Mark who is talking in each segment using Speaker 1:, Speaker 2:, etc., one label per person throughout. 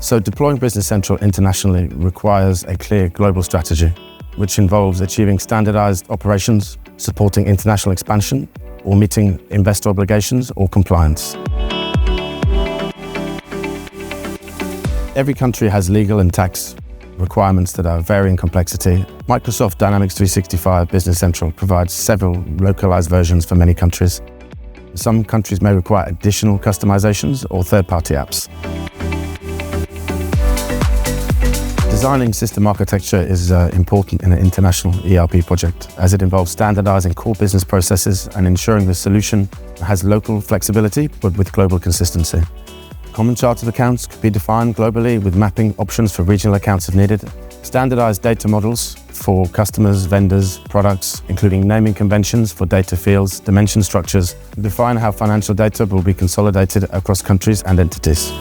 Speaker 1: So deploying Business Central internationally requires a clear global strategy, which involves achieving standardized operations, supporting international expansion, or meeting investor obligations or compliance. Every country has legal and tax requirements that are varying complexity. Microsoft Dynamics 365 Business Central provides several localized versions for many countries. Some countries may require additional customizations or third-party apps. Designing system architecture is important in an international ERP project, as it involves standardizing core business processes and ensuring the solution has local flexibility but with global consistency. Common chart of accounts could be defined globally with mapping options for regional accounts if needed. Standardized data models for customers, vendors, products, including naming conventions for data fields, dimension structures, define how financial data will be consolidated across countries and entities.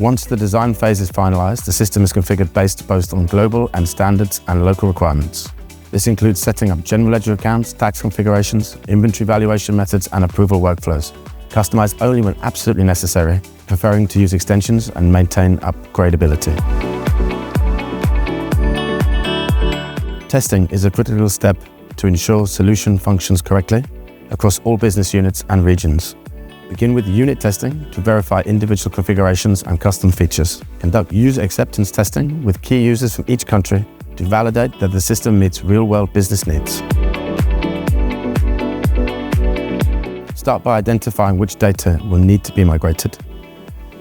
Speaker 1: Once the design phase is finalized, the system is configured based both on global and standards and local requirements. This includes setting up general ledger accounts, tax configurations, inventory valuation methods, and approval workflows. Customized only when absolutely necessary, preferring to use extensions and maintain upgradability. Testing is a critical step to ensure solution functions correctly across all business units and regions. Begin with unit testing to verify individual configurations and custom features. Conduct user acceptance testing with key users from each country to validate that the system meets real-world business needs. Start by identifying which data will need to be migrated.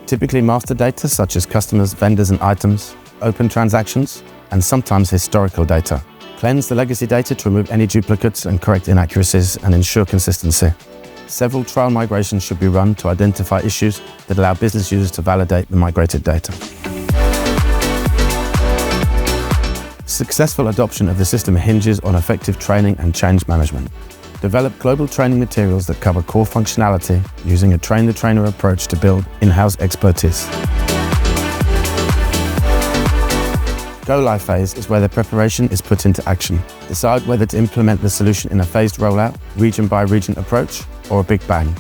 Speaker 1: Typically master data such as customers, vendors and items, open transactions, and sometimes historical data. Cleanse the legacy data to remove any duplicates and correct inaccuracies and ensure consistency. Several trial migrations should be run to identify issues that allow business users to validate the migrated data. Successful adoption of the system hinges on effective training and change management. Develop global training materials that cover core functionality using a train-the-trainer approach to build in-house expertise. Go-live phase is where the preparation is put into action. Decide whether to implement the solution in a phased rollout, region-by-region approach, or a big bang,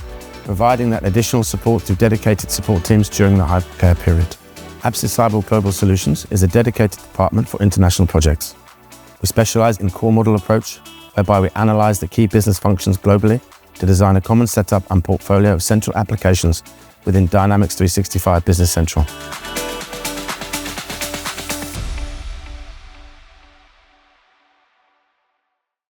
Speaker 1: providing that additional support through dedicated support teams during the hypercare period. Absys Cyborg Global Solutions is a dedicated department for international projects. We specialize in core model approach, whereby we analyze the key business functions globally to design a common setup and portfolio of central applications within Dynamics 365 Business Central.